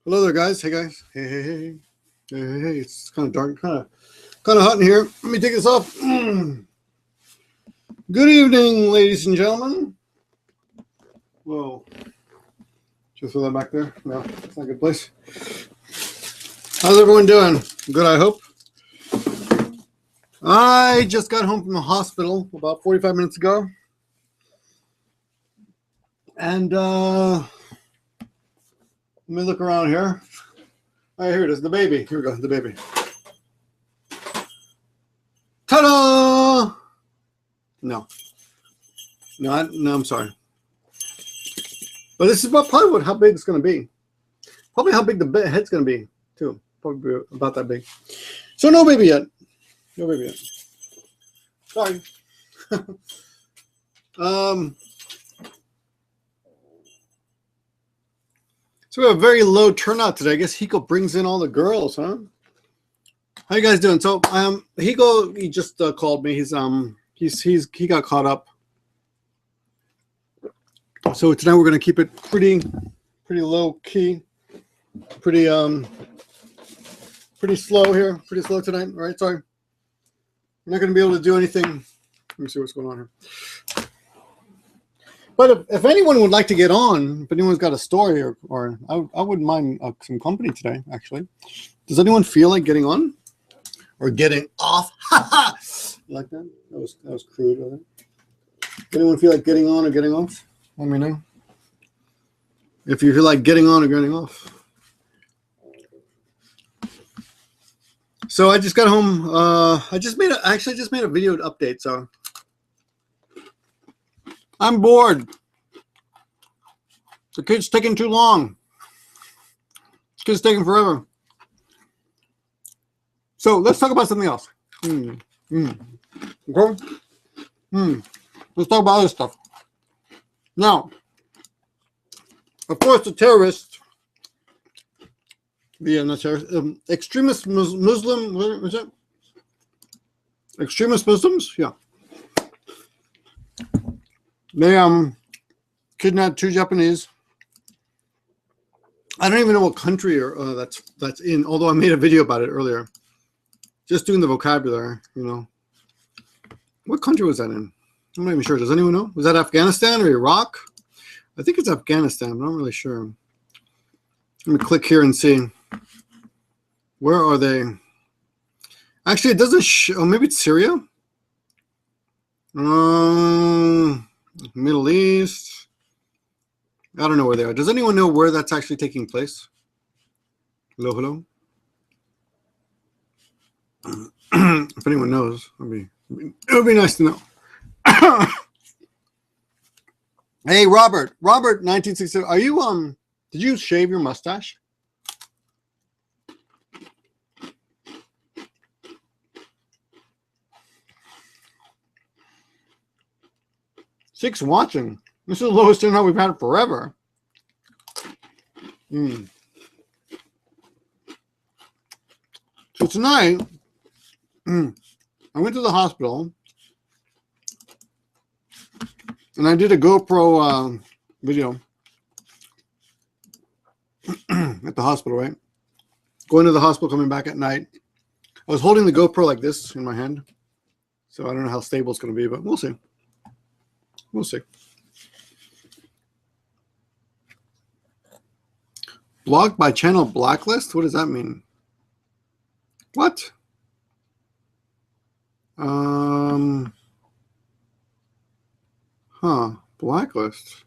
Hello there, guys. Hey, guys. Hey, hey, hey. Hey, hey, hey. It's kind of dark, kind of hot in here. Let me take this off. Good evening, ladies and gentlemen. Whoa. Just throw that back there. No, it's not a good place. How's everyone doing? Good, I hope. I just got home from the hospital about 45 minutes ago. And let me look around here. All right, here it is, the baby. Here we go, the baby. Ta-da! No, I'm sorry. But this is probably how big it's going to be. Probably how big the head's going to be, too. Probably about that big. So no baby yet. No baby yet. Sorry. So we have a very low turnout today. I guess Hiko brings in all the girls, huh? How you guys doing? So Hiko, he just called me. He got caught up. So tonight we're gonna keep it pretty low key, pretty slow here, pretty slow tonight. All right, sorry. We're not gonna be able to do anything. Let me see what's going on here. But if anyone would like to get on, if anyone's got a story or I wouldn't mind some company today, actually. Does anyone feel like getting on or getting off? Like that? That was crude, wasn't it? Anyone feel like getting on or getting off? Let me know. If you feel like getting on or getting off. So I just got home. I just made a video update. So I'm bored. The kid's taking too long. The kid's taking forever. So let's talk about something else. Okay? Let's talk about other stuff. Now, of course, the terrorists, extremist Muslim, what is it? Extremist Muslims? Yeah. They kidnapped 2 Japanese. I don't even know what country that's in, although I made a video about it earlier. Just doing the vocabulary, you know. What country was that in? I'm not even sure. Does anyone know? Was that Afghanistan or Iraq? I think it's Afghanistan, but I'm not really sure. Let me click here and see. Where are they? Actually, it doesn't show. Oh, maybe it's Syria? Middle East. I don't know where they are. Does anyone know where that's actually taking place? Hello, hello. If anyone knows, it would be nice to know. Hey, Robert, 1960. Are you did you shave your mustache? Six watching. This is the lowest turnout we've had forever. So tonight, I went to the hospital and I did a GoPro video at the hospital, right? Going to the hospital, coming back at night. I was holding the GoPro like this in my hand. So I don't know how stable it's going to be, but we'll see. We'll see. Blocked by channel blacklist? What does that mean? What? Blacklist.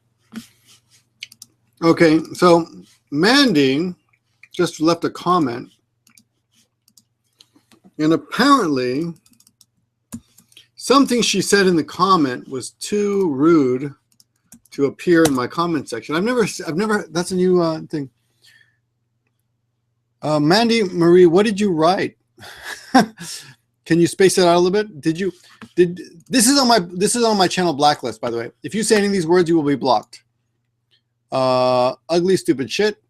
Okay, so Mandy just left a comment, and apparently something she said in the comment was too rude to appear in my comment section. I've never, that's a new thing. Mandy Marie, what did you write? Can you space that out a little bit? This is on my channel blacklist, by the way. If you say any of these words, you will be blocked. Ugly, stupid shit.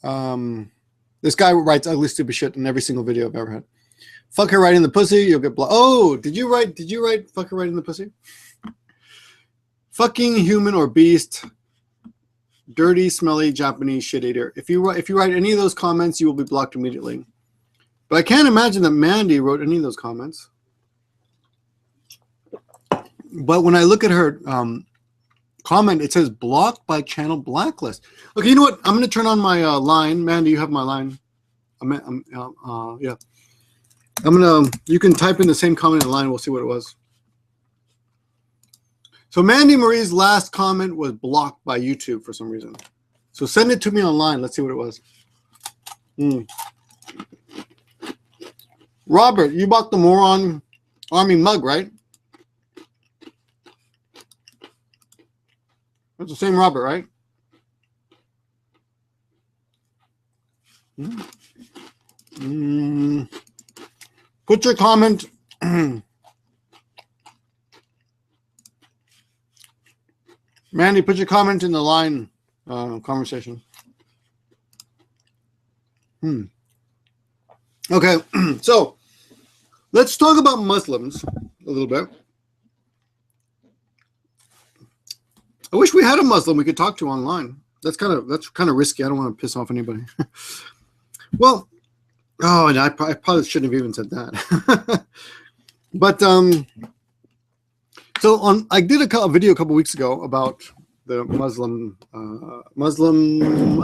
This guy writes ugly, stupid shit in every single video I've ever had. Fuck her right in the pussy, you'll get blocked. Oh, did you write fuck her right in the pussy? Fucking human or beast. dirty, smelly Japanese shit eater. If you write any of those comments, you will be blocked immediately. But I can't imagine that Mandy wrote any of those comments. But when I look at her comment, it says blocked by channel blacklist. Okay, you know what? I'm going to turn on my line. Mandy, you have my line. Yeah. You can type in the same comment in the line. We'll see what it was. So Mandy Marie's last comment was blocked by YouTube for some reason. So send it to me online. Let's see what it was. Robert, you bought the Moron Army mug, right? That's the same Robert, right? Put your comment. Mandy, put your comment in the line conversation. Okay, so let's talk about Muslims a little bit. I wish we had a Muslim we could talk to online. That's kind of risky. I don't want to piss off anybody. Well, and I probably shouldn't have even said that. But so I did a video a couple weeks ago about the Muslim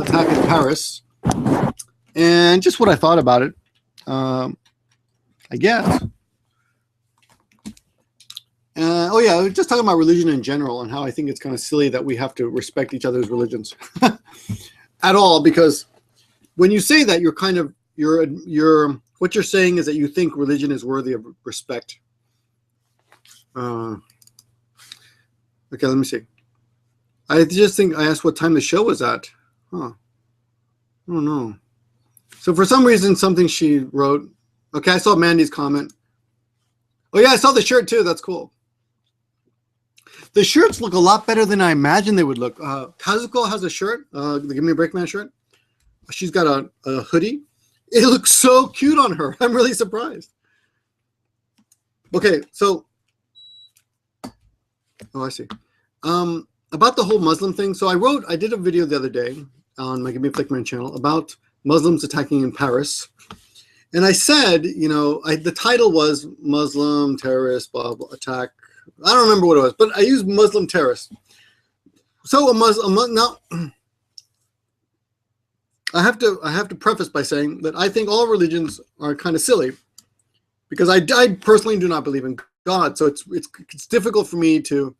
attack in Paris, and just what I thought about it. I guess. Oh yeah, I was just talking about religion in general and how I think it's kind of silly that we have to respect each other's religions at all, because when you say that, what you're saying is that you think religion is worthy of respect. Okay, let me see. I just think I asked what time the show was at. I don't know. So for some reason, something she wrote. Okay, I saw Mandy's comment. Oh yeah, I saw the shirt too. That's cool. The shirts look a lot better than I imagined they would look. Kazuko has a shirt, the Gimmeabreakman shirt. She's got a hoodie. It looks so cute on her. I'm really surprised. Okay, so, I see. About the whole Muslim thing. So I did a video the other day on my Gimmeabreakman channel about Muslims attacking in Paris. And I said, the title was Muslim terrorist, blah, blah, attack. I don't remember what it was, but I used Muslim terrorist. So now I have to preface by saying that I think all religions are kind of silly, because I personally do not believe in God. So it's difficult for me to,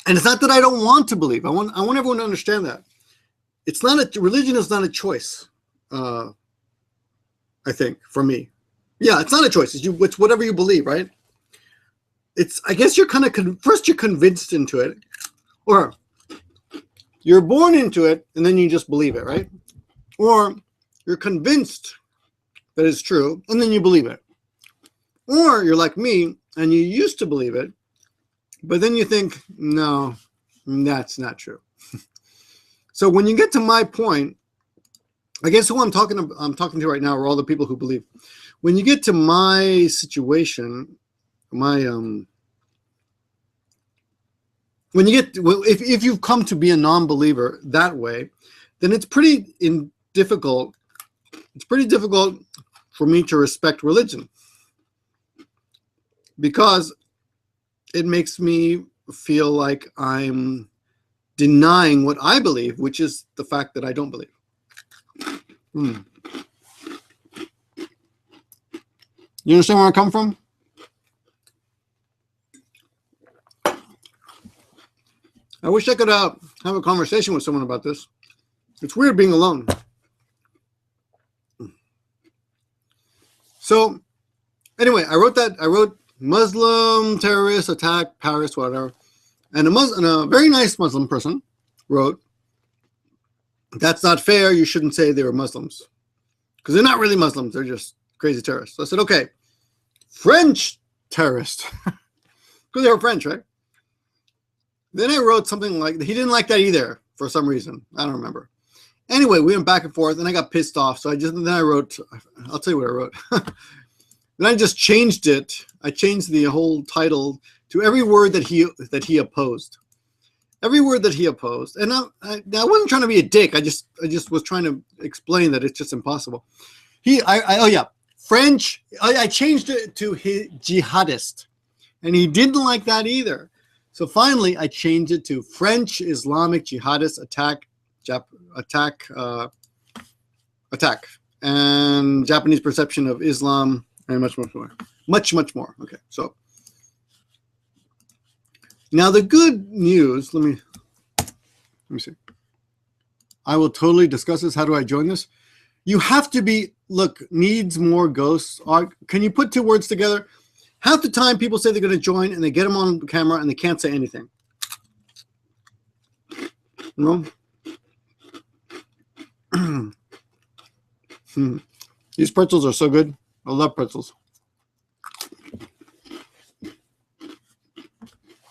and it's not that I don't want to believe. I want everyone to understand that religion is not a choice. I think for me, yeah, it's not a choice. It's whatever you believe, right? I guess you're kind of first you're convinced into it, or you're born into it and then you just believe it, right? Or you're convinced that it's true and then you believe it. Or you're like me and you used to believe it, but then you think, no, that's not true. So when you get to my point, I guess who I'm talking to right now are all the people who believe. When you get to my situation, if you've come to be a non-believer that way, then it's pretty difficult. It's pretty difficult for me to respect religion, because it makes me feel like I'm denying what I believe, which is the fact that I don't believe. You understand where I come from? I wish I could have a conversation with someone about this. It's weird being alone. So, anyway, I wrote Muslim terrorist attack Paris, whatever. And a very nice Muslim person wrote, "That's not fair. You shouldn't say they were Muslims, because they're not really Muslims. They're just crazy terrorists." So I said, okay, French terrorist, because they were French, right? Then I wrote something like, he didn't like that either for some reason. I don't remember. Anyway, we went back and forth, and I got pissed off. So then I wrote, I'll tell you what I wrote. Then I just changed it. I changed the whole title to every word that he opposed. every word that he opposed. And I wasn't trying to be a dick. I just was trying to explain that it's just impossible. Oh yeah, French. I changed it to jihadist, and he didn't like that either. So finally, I changed it to French Islamic jihadist attack, and Japanese perception of Islam, and much more. Much more. Okay, so now the good news. Let me see. I will totally discuss this. How do I join this? You have to be, look, needs more ghosts. Can you put two words together? Half the time people say they're going to join and they get them on camera and they can't say anything. You know? These pretzels are so good. I love pretzels.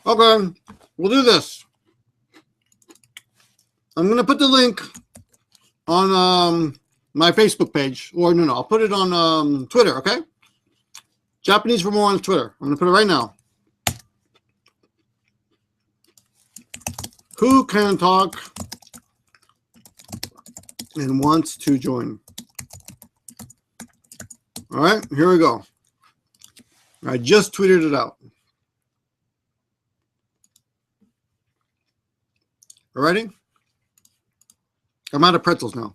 Okay, we'll do this. I'm going to put the link on my Facebook page. Or no, I'll put it on Twitter, okay? Japanese for More on Twitter. I'm going to put it right now. Who can talk and wants to join? All right, here we go. I just tweeted it out. All righty? I'm out of pretzels now.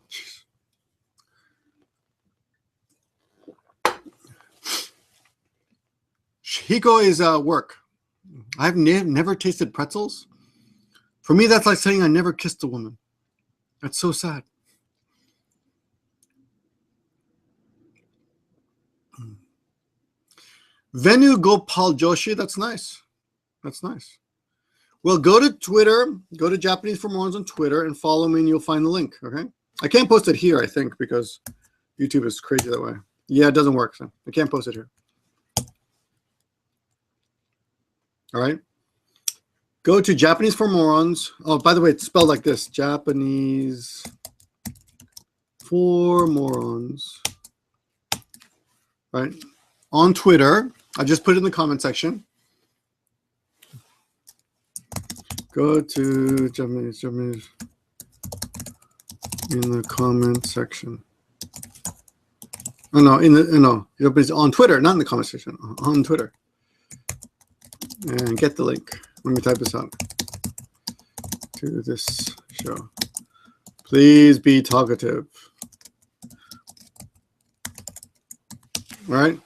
Hiko is work. I've never tasted pretzels. For me, that's like saying I never kissed a woman. That's so sad. Venu Gopal Joshi, that's nice. That's nice. Well, go to Twitter, go to Japanese for Morons on Twitter and follow me and you'll find the link, okay? I can't post it here, I think, because YouTube is crazy that way. Yeah, it doesn't work, so I can't post it here. All right? Go to Japanese for Morons. Oh, by the way, it's spelled like this. Japanese for Morons. Right? On Twitter. I just put it in the comment section. Go to Japanese in the comment section. Oh no, it's on Twitter, not in the comment section. On Twitter, and get the link. Let me type this out to this show. Please be talkative. All right.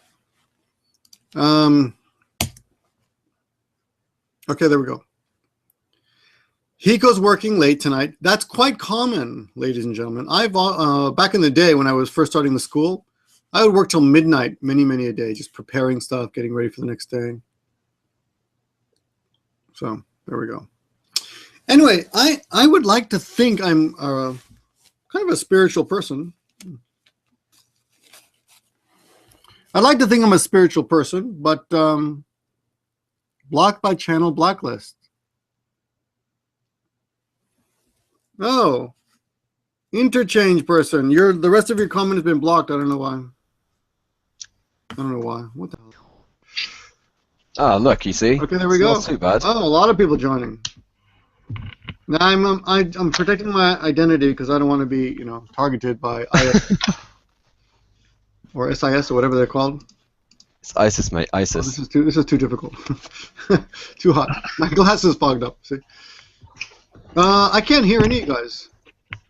Okay, there we go. Hiko's working late tonight. That's quite common, ladies and gentlemen. I've back in the day when I was first starting the school, I would work till midnight, many a day, just preparing stuff, getting ready for the next day. So there we go. Anyway, I would like to think I'm kind of a spiritual person. I'd like to think I'm a spiritual person, but blocked by channel blacklist. Oh, interchange person. The rest of your comment has been blocked. I don't know why. I don't know why. What the hell? Oh, look, you see. Okay, there we go. Not too bad. Oh, a lot of people joining. Now I'm protecting my identity because I don't want to be, targeted by IS or SIS or whatever they're called. It's ISIS, mate. ISIS. Oh, this is too difficult. Too hot. My glass is fogged up. See. I can't hear any of you guys.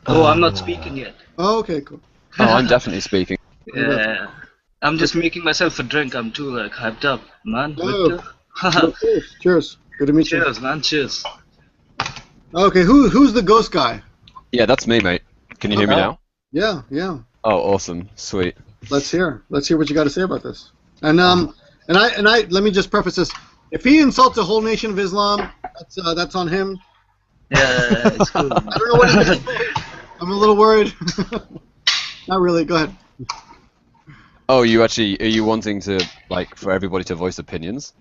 Oh, I'm not speaking yet. Oh, okay, cool. Oh, I'm definitely speaking. Yeah. I'm just making myself a drink. I'm too hyped up, man. Oh. Cheers. Cheers. Good to meet you. Cheers, man. Cheers. Okay, who's the ghost guy? Yeah, that's me, mate. Can you hear me now? Yeah, yeah. Oh, awesome. Sweet. Let's hear what you got to say about this. And let me just preface this. If he insults the whole nation of Islam, that's on him. Yeah, it's cool. I don't know what he's going to say. I'm a little worried. Not really. Go ahead. Oh, are you wanting to, for everybody to voice opinions?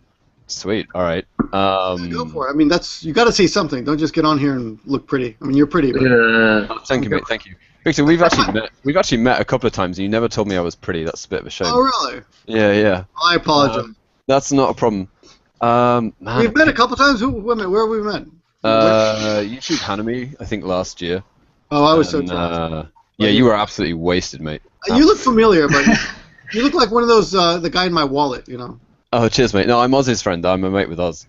Sweet. All right. Go for it. I mean, you got to say something. Don't just get on here and look pretty. I mean, you're pretty. But... Thank you, mate. Thank you. Victor, we've actually met a couple of times, and you never told me I was pretty. That's a bit of a shame. Oh, really? Yeah. I apologize. That's not a problem. Man, We've met a couple times. Where have we met? YouTube Hanami, I think last year. Oh, I was so And, drunk. yeah, you were absolutely wasted, mate. You look familiar, but you look like one of those, the guy in my wallet, you know. Oh, cheers, mate. No, I'm Ozzy's friend. I'm a mate with Oz.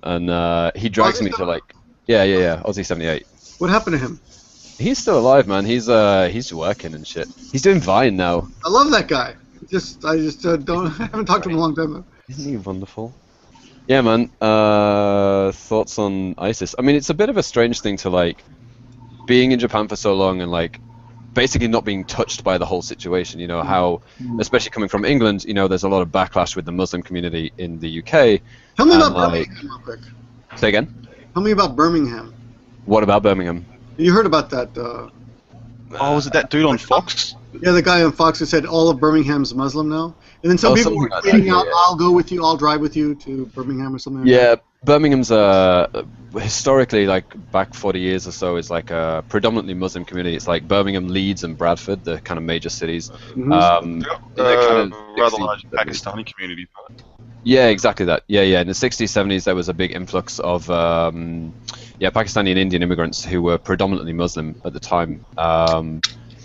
And he drags me to like... Yeah, Ozzy 78. What happened to him? He's still alive, man. He's working and shit. He's doing Vine now. I love that guy. I just don't. I haven't talked to him in a long time though. Isn't he wonderful? Yeah, man. Thoughts on ISIS? I mean, it's a bit of a strange thing to like being in Japan for so long and like basically not being touched by the whole situation. You know how, especially coming from England, you know, there's a lot of backlash with the Muslim community in the UK. Tell me about like, Birmingham real quick. Say again. Tell me about Birmingham. What about Birmingham? You heard about that? Oh, was it that dude on Fox? Yeah, the guy on Fox who said all of Birmingham's Muslim now. And then some people were like tweeting that, out, yeah. "I'll go with you. I'll drive with you to Birmingham or something." Like Yeah, Birmingham's historically, like back 40 years or so, is like a predominantly Muslim community. It's like Birmingham, Leeds, and Bradford, the kind of major cities. Mhm. In the kind of Rather 60s, large Pakistani community. Yeah, exactly that. Yeah. In the 60s, 70s, there was a big influx of Pakistani and Indian immigrants who were predominantly Muslim at the time.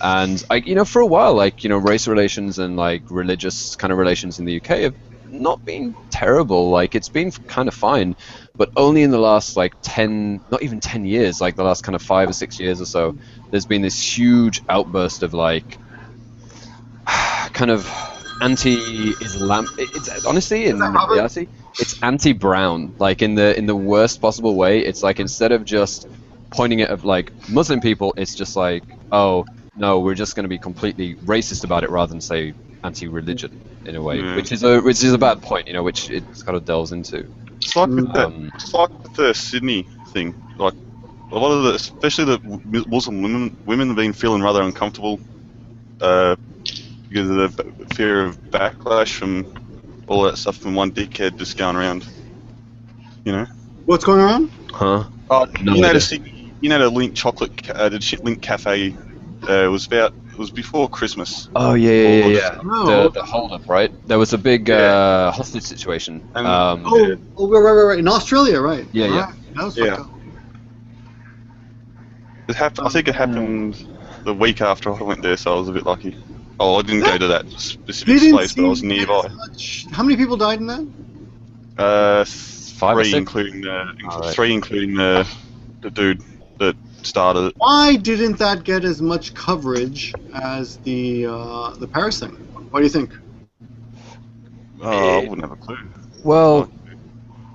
And for a while, race relations and like religious kind of relations in the UK have not been terrible. Like it's been kind of fine, but only in the last like 10, not even 10 years, like the last kind of 5 or 6 years or so, there's been this huge outburst of like kind of anti-Islam. It's honestly in reality, it's anti-brown. Like in the worst possible way. It's like instead of just pointing it at like Muslim people, it's just like, oh no, we're just going to be completely racist about it rather than say anti-religion in a way, which is a bad point, which it kind of delves into. It's like it's like the Sydney thing. Like a lot of especially the Muslim women have been feeling rather uncomfortable because of the fear of backlash from all that stuff from one dickhead just going around. What's going on? Huh? The Lint chocolate, the Lint cafe. It was before Christmas. Oh yeah. No. The hold-up, right? There was a big hostage situation. And, right. In Australia, right? Yeah. That was fucked up. It happened. I think it happened the week after I went there, so I was a bit lucky. Oh, I didn't go to that specific place, but I was nearby. How many people died in that? 5 or 6? Including the dude that started it. Why didn't that get as much coverage as the Paris thing? What do you think? Oh, I wouldn't have a clue. Well,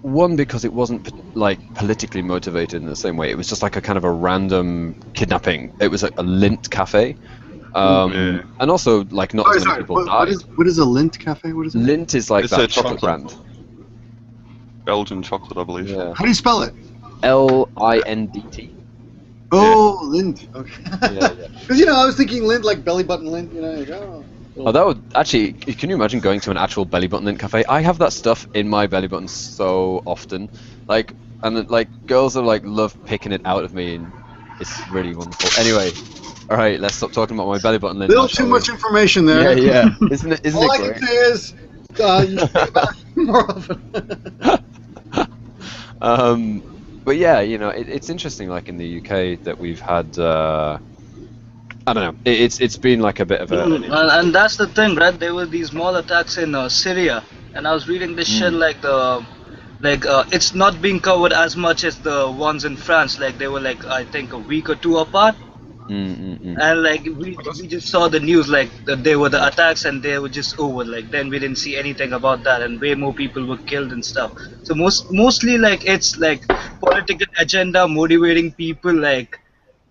one, because it wasn't like politically motivated in the same way. It was just like a kind of a random kidnapping. It was a Lint cafe. And also, like, not as many people died. What is a Lint cafe? What is it? Lint is like It's that a chocolate brand. Belgian chocolate, I believe. Yeah. How do you spell it? LINDT. Oh, Lint. Okay. Yeah. Because I was thinking Lint like belly button lint. Like, oh. Oh, that would actually. Can you imagine going to an actual belly button lint cafe? I have that stuff in my belly button so often, and girls are like love picking it out of me, and it's really wonderful. Anyway, all right, let's stop talking about my belly button lint. Little too much information there. Yeah. Isn't it All I great? can say is, you should think about it more often. But yeah, it's interesting. Like in the UK, that we've had. I don't know. It's been like a bit of a. And that's the thing, right? There were these small attacks in Syria, and I was reading this shit it's not being covered as much as the ones in France. Like they were like I think a week or two apart. And like we just saw the news like that they were the attacks and they were just over. Like then we didn't see anything about that, and way more people were killed and stuff. So mostly like it's like political agenda motivating people, like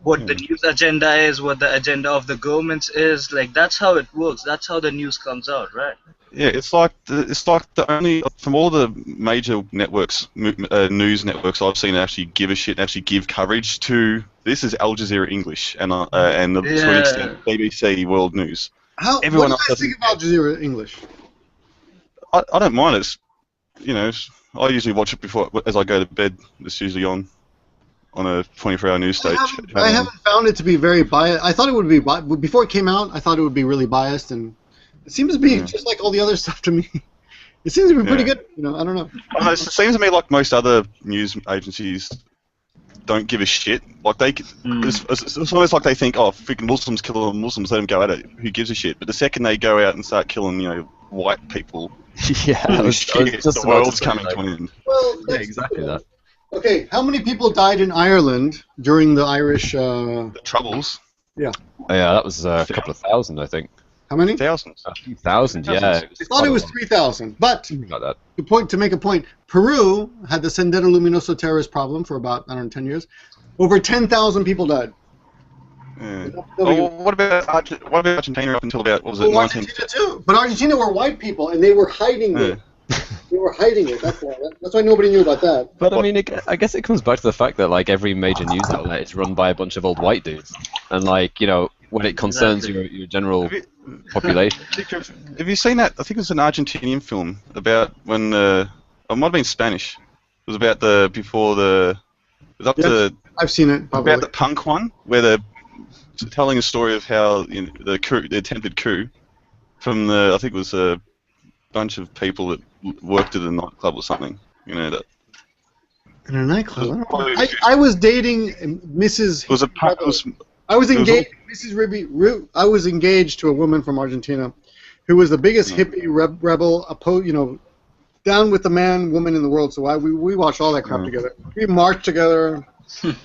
what the news agenda is, what the agenda of the governments is. Like that's how it works. That's how the news comes out, right? Yeah, it's like the only from all the major networks, news networks I've seen actually give a shit, actually give coverage to this is Al Jazeera English and to an extent BBC World News. Everyone what do you guys think about Jazeera English? I don't mind. It's I usually watch it before as I go to bed. It's usually on a 24-hour news station. I haven't found it to be very biased. I thought it would be before it came out. I thought it would be really biased, and it seems to be just like all the other stuff to me. It seems to be pretty good. I don't know. It seems to me like most other news agencies don't give a shit. Like it's almost like they think, oh, freaking Muslims kill Muslims, let them go at it. Who gives a shit? But the second they go out and start killing, white people, yeah, the world's coming to an end. Well, yeah, exactly that. Okay, how many people died in Ireland during the Irish? The Troubles. Yeah. Oh, yeah, that was a couple of thousand, I think. How many? Thousands. A few thousand, yeah. I thought it was 3,000. But Like that. to make a point, Peru had the Sendero Luminoso terrorist problem for about 10 years. Over 10,000 people died. Yeah. Oh, what about Argentina up until about, what was it, Argentina too. But Argentina were white people, and they were hiding it. They were hiding it. That's why nobody knew about that. But I mean, I guess it comes back to the fact that like every major news outlet is run by a bunch of old white dudes, and like when it concerns your general population. Have you seen that? I think it was an Argentinian film about when it might have been Spanish. It was about I've seen it. Probably. About the punk one where they're telling a story of how the attempted coup from I think it was a bunch of people that worked at a nightclub or something. That. In a nightclub. I was dating Mrs. It was I was engaged, Mrs. Ribby. I was engaged to a woman from Argentina, who was the biggest hippie rebel, down with the man, woman in the world. So we watched all that crap together. We marched together. When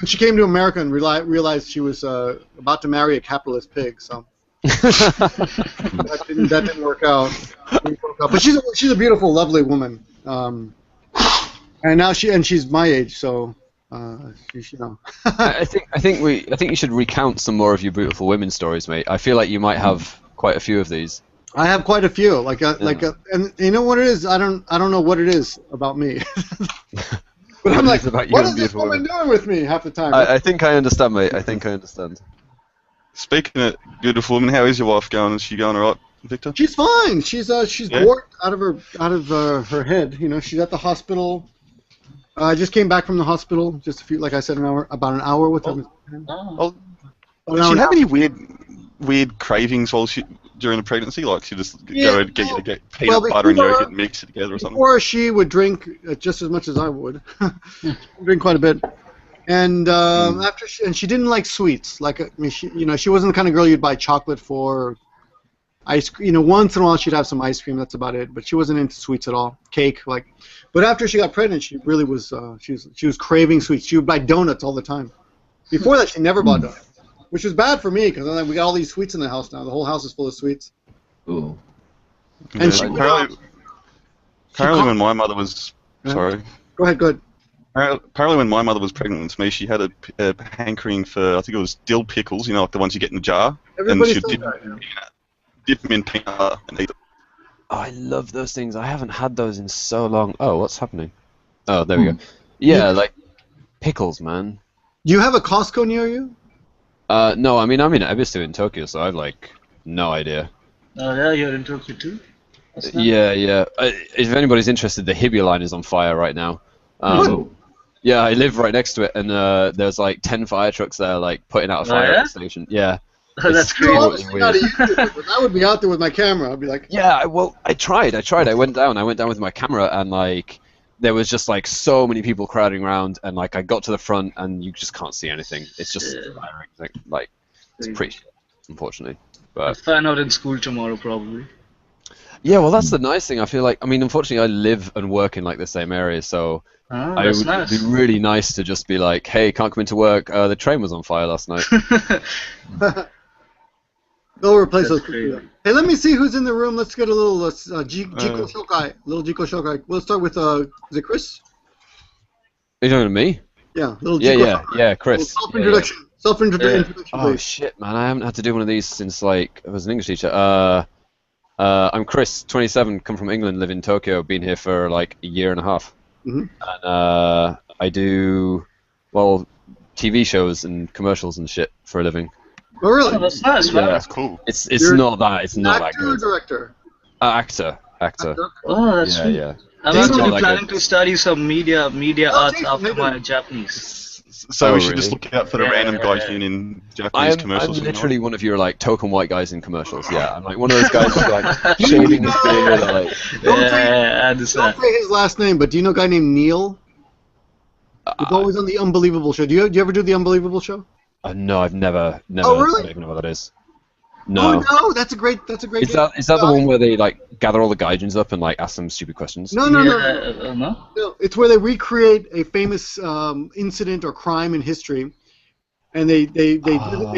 she came to America and realized she was about to marry a capitalist pig, so that didn't work out. But she's a beautiful, lovely woman, and now she's my age, so. I think you should recount some more of your beautiful women stories, mate. I feel like you might have quite a few of these. I have quite a few, and you know what it is? I don't know what it is about me. But I'm like, what is this woman doing with me half the time? I think I understand, mate. I think I understand. Speaking of beautiful women, how is your wife going? Is she going alright, Victor? She's fine. She's bored out of her head. She's at the hospital. I just came back from the hospital, just about an hour with her. Did she have any weird cravings during the pregnancy? Like she just go and get peanut butter and yogurt and mix it together or something? Or she would drink just as much as I would. Drink quite a bit. And she didn't like sweets. She wasn't the kind of girl you'd buy chocolate for. Ice cream, once in a while she'd have some ice cream. That's about it. But she wasn't into sweets at all. Cake, But after she got pregnant, she really was. She was craving sweets. She would buy donuts all the time. Before that, she never bought donuts, which was bad for me because we got all these sweets in the house now. The whole house is full of sweets. Ooh. And apparently, when my mother was sorry. Go ahead. Apparently, when my mother was pregnant with me, she had a hankering for I think it was dill pickles. Like the ones you get in the jar. Everybody and she'd dip them in peanut butter and eat them. Oh, I love those things. I haven't had those in so long. Oh, what's happening? Oh, there we go. Yeah, like pickles, man. Do you have a Costco near you? No, I mean I'm in Ebisu in Tokyo, so I've no idea. Oh yeah, you're in Tokyo too? Yeah. If anybody's interested, the Hibiya line is on fire right now. Yeah, I live right next to it, and there's 10 fire trucks there, putting out a fire at the station. Yeah. That's crazy. I would be out there with my camera. I'd be like, yeah. Well, I tried. I went down with my camera, and there was just so many people crowding around, and I got to the front, and you just can't see anything. It's just firing. It's pretty shit, unfortunately. But I'll find out in school tomorrow, probably. Yeah, well, that's the nice thing. I feel unfortunately, I live and work in the same area, so it would be really nice to just be hey, can't come into work. The train was on fire last night. They'll replace those. Hey, let me see who's in the room. Let's get a little Jiko Shokai. Little Jiko Shokai. We'll start with is it Chris? Are you talking to me? Yeah, little Jiko Shokai. Yeah, Chris. Self-introduction. Self-introduction. Oh shit, man! I haven't had to do one of these since I was an English teacher. I'm Chris, 27, come from England, live in Tokyo, been here for a year and a half. Mm-hmm. And I do TV shows and commercials and shit for a living. Oh really? Oh, that's nice, man. Yeah, that's cool. It's not that good. Actor or director? Actor. Oh, that's sweet. Yeah. I'm actually planning to study some media arts after my Japanese. So we should just look out for the random guys in Japanese commercials. I'm literally one of your token white guys in commercials. Yeah, I'm one of those guys who's shaving his beard. Don't say his last name, but do you know a guy named Neil? It's always on the Unbelievable show. Do you ever do the Unbelievable show? No, I've never. Oh, really? I don't even know what that is. No. Oh no, that's a great Is game. that the one where they like gather all the gaijins up and like ask them stupid questions? No. No? No, it's where they recreate a famous incident or crime in history, and they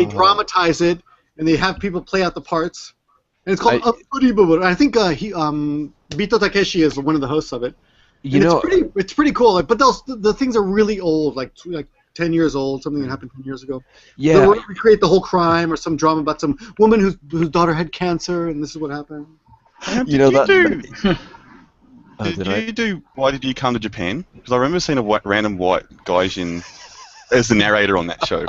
dramatize it, and they have people play out the parts. And it's called Unbelievable. I think Bito Takeshi is one of the hosts of it. It's pretty cool. Like, but the things are really old, like 10 years old, something that happened 10 years ago. Yeah. They'll recreate the whole crime or some drama about some woman whose daughter had cancer, and this is what happened. Why did you come to Japan? Because I remember seeing a random white gaijin as the narrator on that show.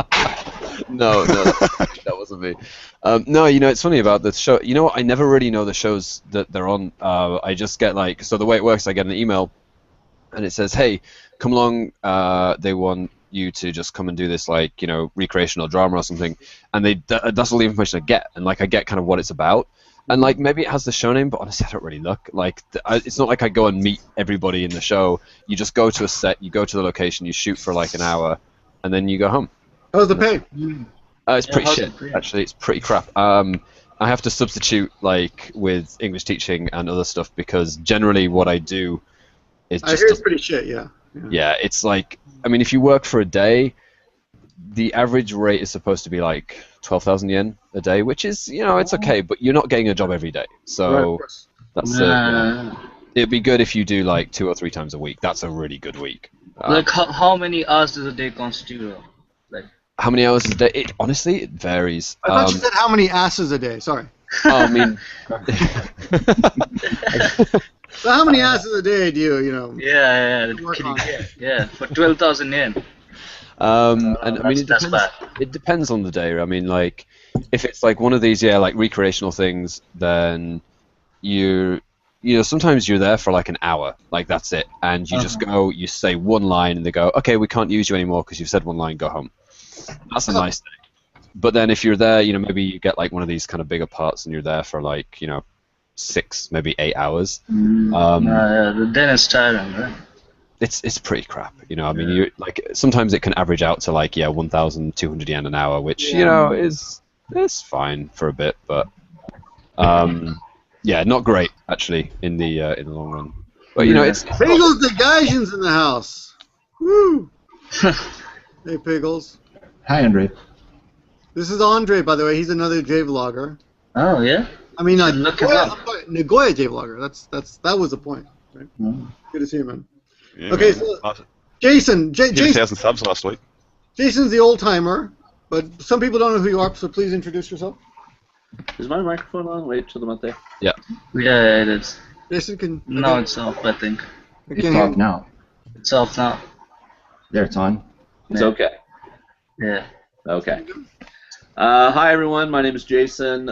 No, that wasn't me. No, it's funny about the show. You know what? I never really know the shows that they're on. I just get so the way it works, I get an email, and it says, "Hey, come along. They want you to just come and do this recreational drama or something," and that's all the information I get, and I get kind of what it's about. And maybe it has the show name, but honestly, I don't really look. It's not like I go and meet everybody in the show. You just go to a set, you go to the location, you shoot for an hour, and then you go home. How's the pay? It's pretty shit. Actually, it's pretty crap. I have to substitute with English teaching and other stuff because generally what I do is just. I hear it's pretty shit. Yeah. Yeah, it's if you work for a day, the average rate is supposed to be 12,000 yen a day, which is, it's okay, but you're not getting a job every day. So that's it'd be good if you do 2 or 3 times a week. That's a really good week. How many hours does a day constitute of? How many hours a day? Honestly, it varies. I thought you said how many asses a day. Sorry. Oh, I mean. So how many asses a day do you? Yeah. For 12,000 yen. It depends on the day. I mean, if it's one of these, recreational things, then sometimes you're there for an hour, that's it, and you just go, you say one line, and they go, okay, we can't use you anymore because you've said one line, go home. That's a nice thing. But then if you're there, maybe you get one of these kind of bigger parts, and you're there for 6, maybe 8 hours. Then it's tiring, right? It's pretty crap, you sometimes it can average out to 1,200 yen an hour, which is fine for a bit, but not great actually in the long run. But it's Piggles the Gaijins in the house. Woo! Hey Piggles. Hi, Andre. This is Andre, by the way. He's another J vlogger. Oh yeah. I mean, Nagoya J vlogger. That was the point. Right? Good to see you, man. Yeah, okay, so Jason. Jason 1,000 subs last week. Jason's the old timer, but some people don't know who you are, so please introduce yourself. Is my microphone on? Wait till I'm out there. Yeah. Yeah, it is. Jason can. No, it's off, I think. It's off now. It's off now. There, it's on. It's okay. Yeah. Okay. Hi, everyone. My name is Jason.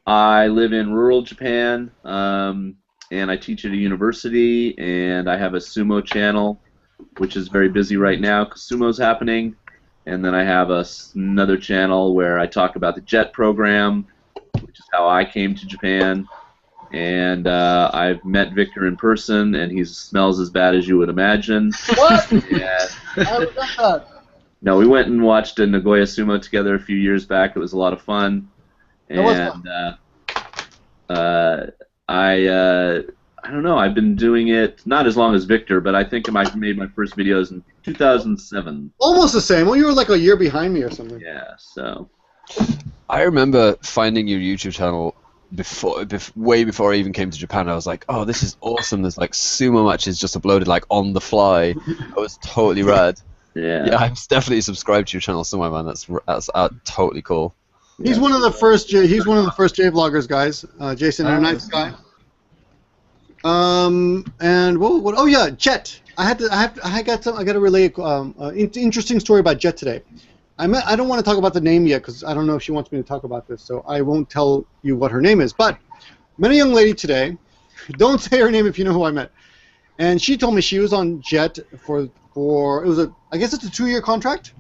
I live in rural Japan, and I teach at a university, and I have a sumo channel, which is very busy right now because sumo's happening. And then I have another channel where I talk about the JET program, which is how I came to Japan. And I've met Victor in person, and he smells as bad as you would imagine. What? Yeah. I was that. No, we went and watched a Nagoya Sumo together a few years back. It was a lot of fun. And I don't know. I've been doing it not as long as Victor, but I think I made my first videos in 2007. Almost the same. Well, you were a year behind me or something. Yeah. So. I remember finding your YouTube channel way before I even came to Japan. I was like, oh, this is awesome. There's sumo matches just uploaded on the fly. That was totally rad. Yeah. I'm definitely subscribed to your channel somewhere, man. That's totally cool. He's one of the first. He's one of the first J vloggers, guys. Jason, a nice guy. And what? Oh yeah, Jet. I got to relay an interesting story about Jet today. I don't want to talk about the name yet because I don't know if she wants me to talk about this, so I won't tell you what her name is. But met a young lady today. Don't say her name if you know who I met. And she told me she was on Jet for I guess it's a 2-year contract.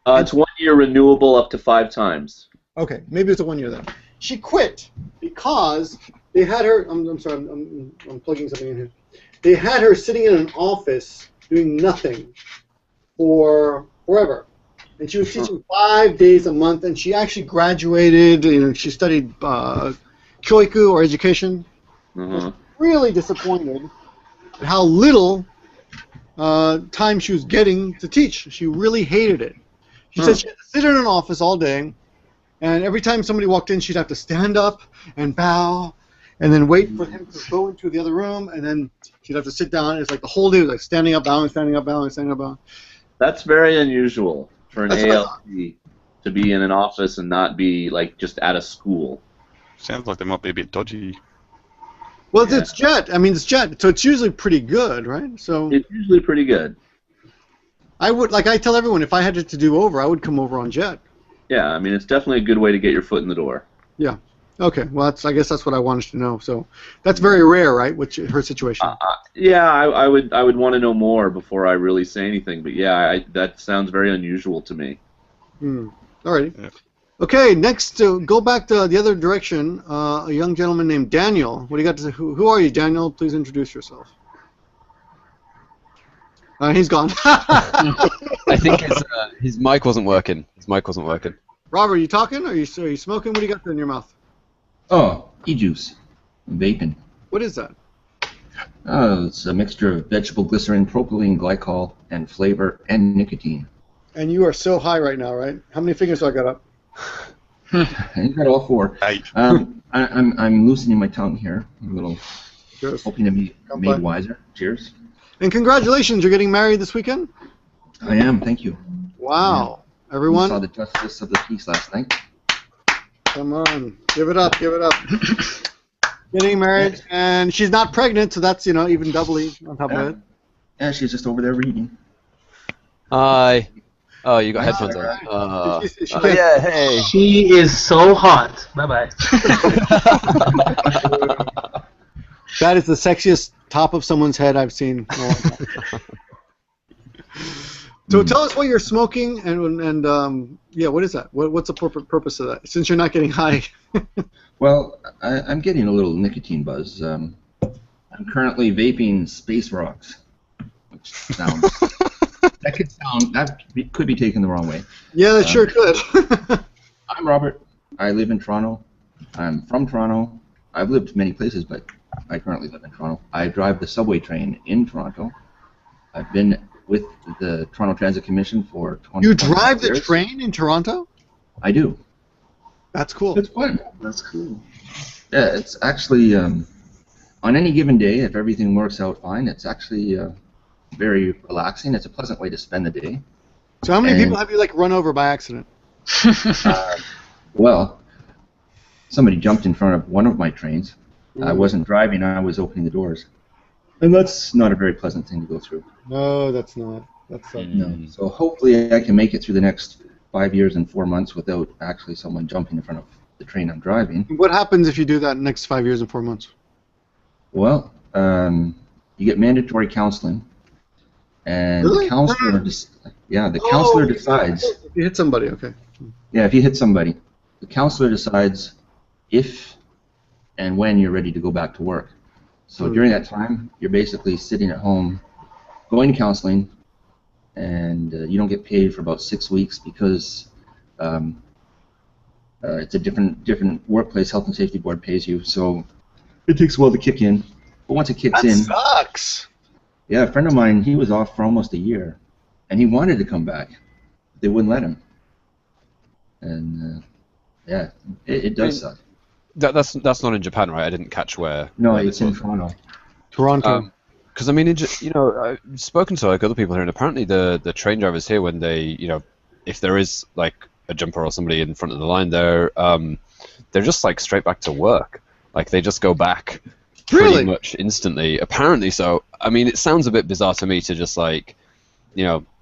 It's 1 year renewable up to 5 times. Okay, maybe it's a 1 year then. She quit because they had her. I'm sorry, I'm plugging something in here. They had her sitting in an office doing nothing for forever. And she was teaching 5 days a month, and she actually graduated. You know, she studied kyoiku, or education. Was really disappointed at how little time she was getting to teach. She really hated it. She said she had to sit in an office all day, and every time somebody walked in, she'd have to stand up and bow, and then wait for him to go into the other room, and then she'd have to sit down. It's like the whole day was like standing up, bowing, standing up, bowing, standing up, bowing. That's very unusual for an ALT to be in an office and not be like just at a school. Sounds like they might be a bit dodgy. Well, it's JET. I mean, it's JET, so it's usually pretty good, right? So it's usually pretty good. I would, like I tell everyone, if I had it to do over, I would come over on JET. Yeah, I mean, it's definitely a good way to get your foot in the door. Yeah. Okay. Well, I guess that's what I wanted to know. So that's very rare, right? With her situation. Yeah, I would want to know more before I really say anything. But yeah, that sounds very unusual to me. Alrighty. Yeah. Okay. Next, go back to the other direction. A young gentleman named Daniel. What do you got to say? Who are you, Daniel? Please introduce yourself. He's gone. I think his mic wasn't working. Robert, are you talking? Are you smoking? What do you got there in your mouth? Oh, e-juice. Vaping. What is that? It's a mixture of vegetable glycerin, propylene glycol, and flavor and nicotine. And you are so high right now, right? How many fingers do I got up? You got all 4. 8. I'm loosening my tongue here a little, Cheers. hoping to be made wiser. Cheers. And congratulations, you're getting married this weekend? I am, thank you. Wow. Yeah. Everyone? We saw the justice of the peace last night. Come on. Give it up, give it up. Getting married, and she's not pregnant, so that's, even doubly on top of it. Yeah, she's just over there reading. Hi. Oh, you got headphones on. Yeah, hey. She is so hot. Bye-bye. That is the sexiest top of someone's head I've seen. So tell us what you're smoking, and yeah, what is that? What's the purpose of that? Since you're not getting high. Well, I'm getting a little nicotine buzz. I'm currently vaping Space Rocks, which sounds that could be taken the wrong way. Yeah, that sure could. I'm Robert. I live in Toronto. I'm from Toronto. I've lived many places, but I currently live in Toronto. I drive the subway train in Toronto. I've been with the Toronto Transit Commission for 20 You drive years. the train in Toronto? I do. That's cool. It's fun. That's cool. Yeah, it's actually on any given day, if everything works out fine, it's actually very relaxing. It's a pleasant way to spend the day. So how many people have you run over by accident? Well, somebody jumped in front of one of my trains. I wasn't driving, I was opening the doors. And that's not a very pleasant thing to go through. No, that's not. That's No. So hopefully I can make it through the next 5 years and 4 months without actually someone jumping in front of the train I'm driving. What happens if you do that in the next 5 years and 4 months? Well, you get mandatory counseling, and Really? the counselor, counselor decides. If you hit somebody, okay. Yeah, if you hit somebody, the counselor decides if and when you're ready to go back to work. So during that time, you're basically sitting at home, going to counseling, and you don't get paid for about 6 weeks because it's a different workplace. Health and Safety Board pays you, so it takes a while to kick in. But once it kicks in, sucks. yeah, a friend of mine, he was off for almost a year, and he wanted to come back. They wouldn't let him. And yeah, it does suck. That's not in Japan, right? I didn't catch where. No, where it's this in was. Toronto. Toronto. Because I mean, I've spoken to other people here, and apparently the train drivers here, when they, if there is a jumper or somebody in front of the line, they're just straight back to work. They just go back pretty much instantly. Apparently so. I mean, it sounds a bit bizarre to me to just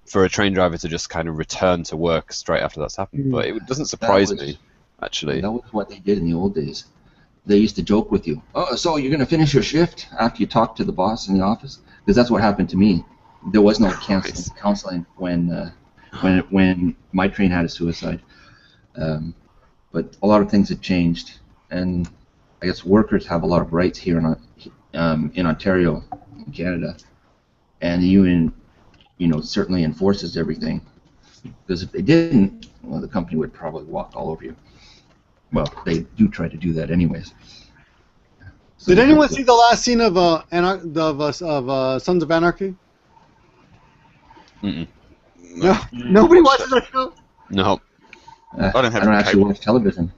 for a train driver to just kind of return to work straight after that's happened, but it doesn't surprise me. Actually, that was what they did in the old days. They used to joke with you. Oh, so you're going to finish your shift after you talk to the boss in the office? Because that's what happened to me. There was no counseling when my train had a suicide. But a lot of things had changed, and I guess workers have a lot of rights here in Ontario, in Canada, and the union certainly enforces everything. Because if they didn't, well, the company would probably walk all over you. Well, they do try to do that anyways. So Did anyone see the last scene of Sons of Anarchy? Mm-mm. No, nobody watches that show. No. I don't have actually cable. watch television.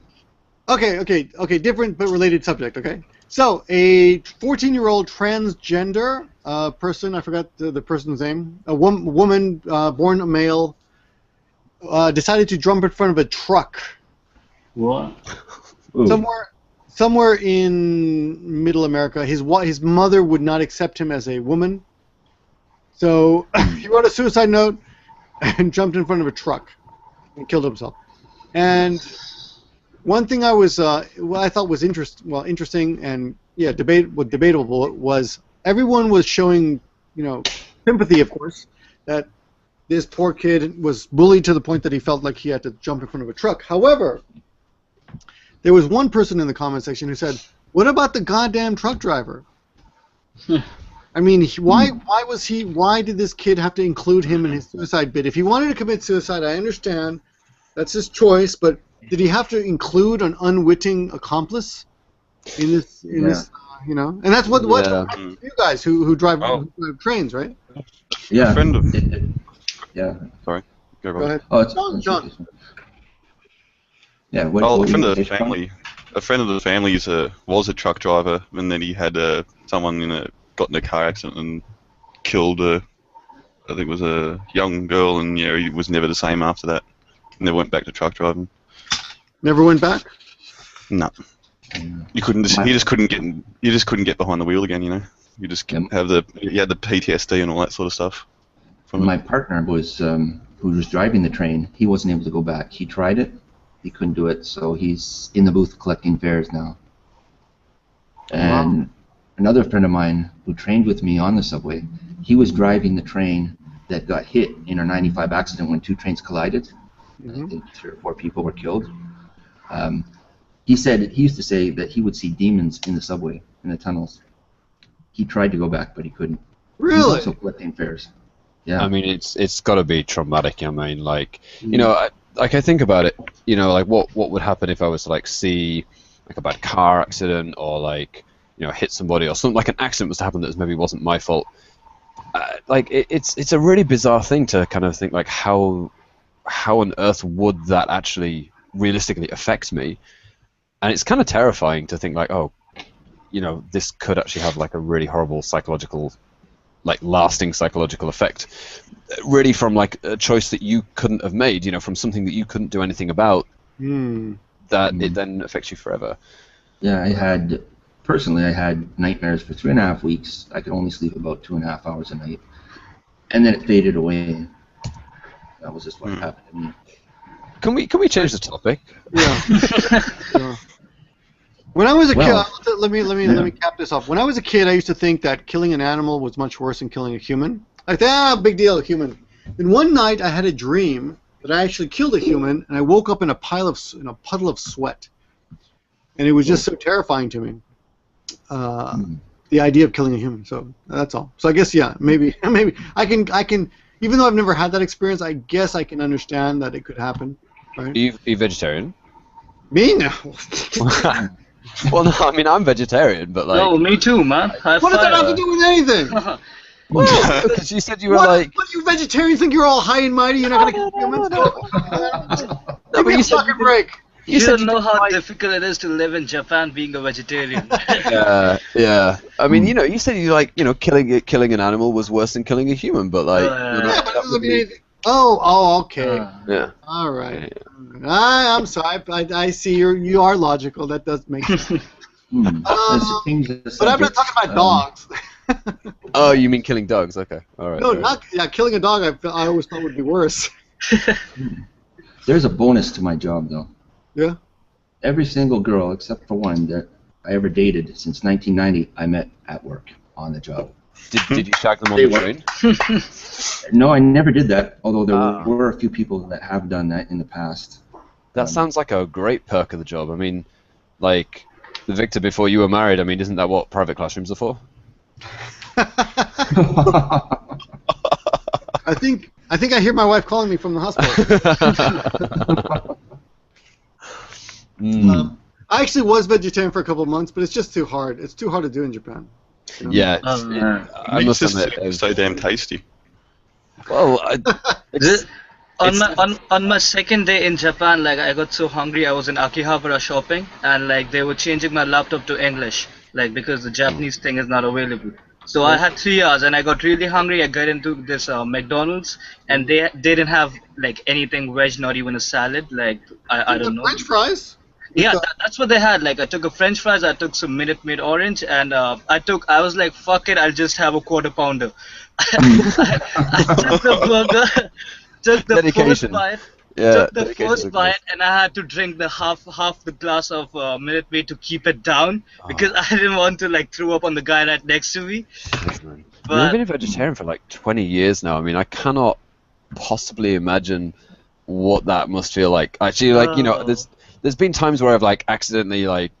Okay. Different but related subject. Okay. So a 14-year-old transgender person, I forgot the person's name, a woman born a male, decided to jump in front of a truck. What? Ooh. Somewhere in Middle America. His mother would not accept him as a woman, so he wrote a suicide note and jumped in front of a truck and killed himself. And one thing I thought was interesting and debatable was everyone was showing sympathy, of course, that this poor kid was bullied to the point that he felt like he had to jump in front of a truck. However, there was one person in the comment section who said, "What about the goddamn truck driver?" I mean, why did this kid have to include him in his suicide bid? If he wanted to commit suicide, I understand. That's his choice, but did he have to include an unwitting accomplice in this? And that's what you guys who drive trains, right? Yeah. A friend of Yeah. Sorry. Go Go ahead. Oh, it's John. Yeah. Well, a friend of the family was a truck driver, and then he had someone got in a car accident and killed I think it was a young girl, and he was never the same after that. Never went back to truck driving. Never went back? No. You just couldn't get behind the wheel again. You just had the PTSD and all that sort of stuff. My partner was who was driving the train. He wasn't able to go back. He tried it. He couldn't do it, so he's in the booth collecting fares now. And another friend of mine who trained with me on the subway, he was driving the train that got hit in a 95 accident when two trains collided. I think 3 or 4 people were killed. He used to say that he would see demons in the subway, in the tunnels. He tried to go back, but he couldn't. Really? He's also collecting fares. Yeah. I mean, it's got to be traumatic. I mean, I think about it. What would happen if I was to see a bad car accident or hit somebody or something, like an accident was to happen that maybe wasn't my fault. It's a really bizarre thing to kind of think how on earth would that actually realistically affect me? And it's kind of terrifying to think this could actually have a really horrible psychological, lasting psychological effect, really from a choice that you couldn't have made, from something that you couldn't do anything about, that it then affects you forever. Yeah, I had nightmares for 3.5 weeks. I could only sleep about 2.5 hours a night, and then it faded away. That was just what happened to me. Can we change the topic? Yeah. When I was a kid, let me cap this off. When I was a kid, I used to think that killing an animal was much worse than killing a human. Big deal, a human. Then one night, I had a dream that I actually killed a human, and I woke up in a puddle of sweat, and it was just so terrifying to me. The idea of killing a human. So that's all. So I guess maybe I can. Even though I've never had that experience, I guess I can understand that it could happen. Right? Are you vegetarian? Me? No. Well, no, I mean, I'm vegetarian, but No, me too, man. What does that have to do with anything? Well, because you said you were What do you vegetarians think you're all high and mighty? You're not going to kill humans? No, but you said fucking break. You don't know how difficult it is to live in Japan being a vegetarian. Yeah. I mean, you said killing an animal was worse than killing a human, but but it doesn't mean anything. Oh, okay. Yeah. All right. I'm sorry. I see you are logical. That does make sense. But I'm not talking about dogs. Oh, you mean killing dogs? Okay. All right. No, killing a dog. I always thought would be worse. There's a bonus to my job, though. Yeah. Every single girl, except for one that I ever dated since 1990, I met at work on the job. Did you shag them on the train? No, I never did that, although there were a few people that have done that in the past. That sounds like a great perk of the job. I mean, Victor, before you were married, I mean, isn't that what private classrooms are for? I think I hear my wife calling me from the hospital. I actually was vegetarian for a couple of months, but it's just too hard. It's too hard to do in Japan. You know? Yeah, I must just admit, it was so damn tasty. well, On my second day in Japan, like I got so hungry, I was in Akihabara shopping, and like they were changing my laptop to English, like because the Japanese thing is not available. So I had 3 hours, and I got really hungry. I got into this McDonald's, and they didn't have like anything veg, not even a salad. Like I don't know. French fries. Yeah, that's what they had. Like I took a French fries, I took some Minute Maid orange, and I was like, fuck it, I'll just have a quarter pounder. I took the burger, took the first bite. Took the first bite, and I had to drink the half the glass of Minute Maid to keep it down because I didn't want to like throw up on the guy right next to me. But I've been a vegetarian for like 20 years now. I mean, I cannot possibly imagine what that must feel like. Actually, like there's been times where I've like accidentally like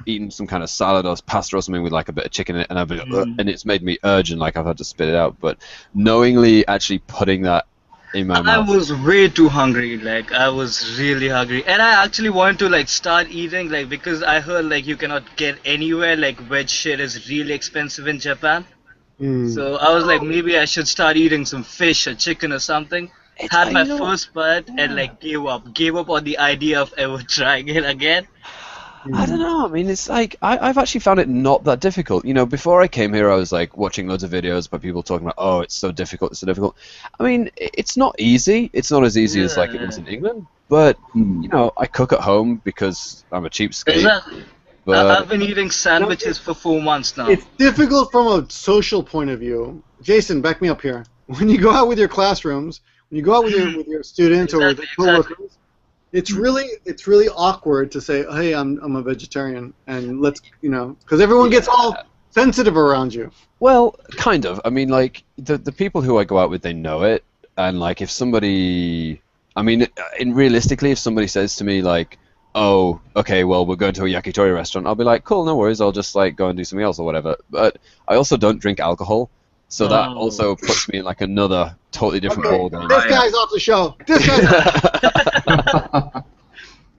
eaten some kind of salad or pasta or something with like a bit of chicken in it, and I've been and it's made me urgent, like I've had to spit it out. But knowingly actually putting that in my mouth. I was way too hungry, like I was really hungry, and I actually wanted to like start eating, like because I heard like you cannot get anywhere, like veg shit is really expensive in Japan. So I was like, maybe I should start eating some fish or chicken or something. Had my first bite and like gave up on the idea of ever trying it again. I don't know. I mean, it's like I've actually found it not that difficult. Before I came here, I was like watching loads of videos by people talking about, oh, it's so difficult, it's so difficult. I mean, it's not easy. It's not as easy as like it was in England. But I cook at home because I'm a cheapskate. Exactly. But I've been eating sandwiches for 4 months now. It's difficult from a social point of view. Jason, back me up here. When you go out with your classrooms, when you go out with your students or with your coworkers, it's really awkward to say, hey, I'm a vegetarian, and let's, because everyone gets all sensitive around you. Well, kind of. I mean, like, the people who I go out with, they know it, and, like, if somebody, I mean, realistically, if somebody says to me, like, oh, okay, well, we're going to a yakitori restaurant, I'll be like, cool, no worries, I'll just, like, go and do something else or whatever. But I also don't drink alcohol, so that also puts me in, like, another totally different ballgame. This guy's off the show. This guy's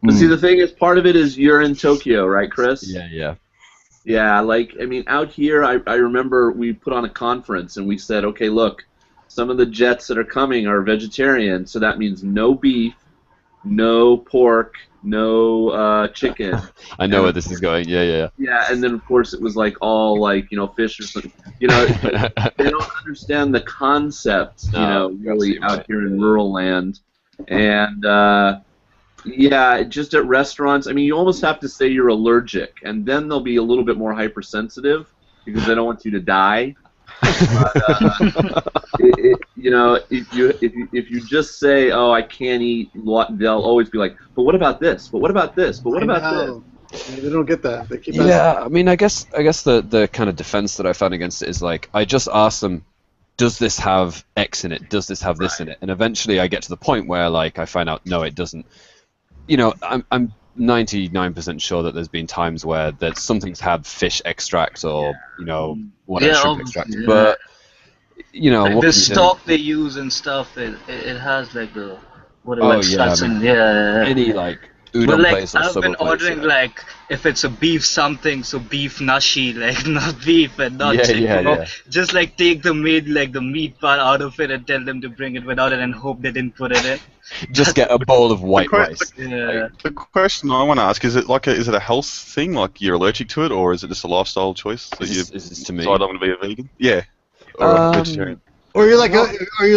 But see, the thing is, part of it is you're in Tokyo, right, Chris? Yeah. Yeah, like, I mean, out here, I remember we put on a conference and we said, okay, look, some of the jets that are coming are vegetarian, so that means no beef, no pork, no chicken. I know where this is going. Yeah. Yeah, and then of course it was like all like fish or something. They don't understand the concept. Really out here in rural land, and just at restaurants. I mean, you almost have to say you're allergic, and then they'll be a little bit more hypersensitive because they don't want you to die. But, if you just say, oh, I can't eat, they'll always be like, but what about this? But what about this? But what about this? They don't get that. They keep I mean, I guess the kind of defense that I found against it is like I just ask them, does this have X in it? Does this have this in it? And eventually I get to the point where like I find out no, it doesn't. I'm 99% sure that there's been times where that something's had fish extract or whatever shrimp extract, but like what the stock they use and stuff, it has like the any like udon but like place or I've been ordering like if it's a beef something, so beef nashi, like not beef and not chicken. Just like take the meat part out of it and tell them to bring it without it and hope they didn't put it in. Just get a bowl of white rice. The question I want to ask is it a health thing, like you're allergic to it, or is it just a lifestyle choice that you is to me? decide I'm going to be a vegan? Yeah, or a vegetarian. Or you're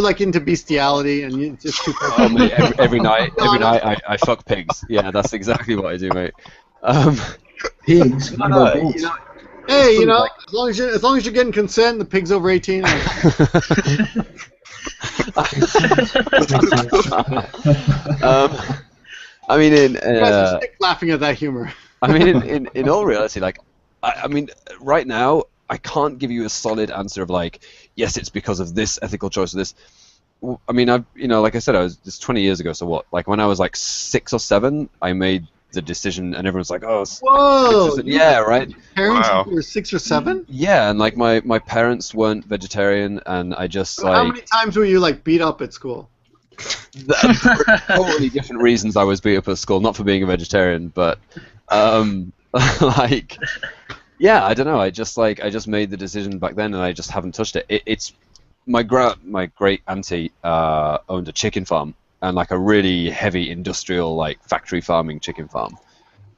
like into bestiality and you just too mate, every night I fuck pigs. Yeah, that's exactly what I do, mate. Pigs. Hey, as long as you're getting consent, the pig's over 18. I mean, you guys are stick laughing at that humor. I mean, in all reality, like, I mean, right now, I can't give you a solid answer of like, yes, it's because of this ethical choice or this. I mean, like I said, it's 20 years ago. So what? Like when I was like 6 or 7, I made the decision, and everyone's like, "Oh, Whoa! yeah, right." Parents Wow. when you were 6 or 7? Yeah, and like my parents weren't vegetarian, and I just How like many times were you like beat up at school? totally different reasons I was beat up at school, not for being a vegetarian, but like, yeah, I don't know. I just made the decision back then, and I just haven't touched it. It's my great auntie owned a chicken farm, and like a really heavy industrial like factory farming chicken farm,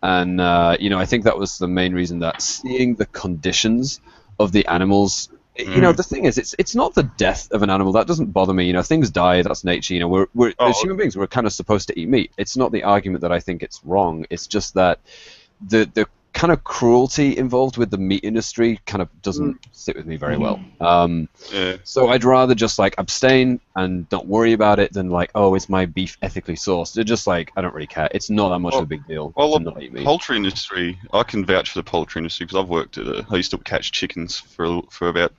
and you know, I think that was the main reason, that seeing the conditions of the animals. You know, the thing is, it's not the death of an animal that doesn't bother me. You know, things die. That's nature. You know, we're as human beings, we're kind of supposed to eat meat. It's not the argument that I think it's wrong. It's just that the kind of cruelty involved with the meat industry kind of doesn't sit with me very well. So I'd rather just like abstain and not worry about it than like, oh, is my beef ethically sourced? It's just like, I don't really care. It's not that much of a big deal to not eat meat. Poultry industry, I can vouch for the poultry industry because I've worked at I used to catch chickens for about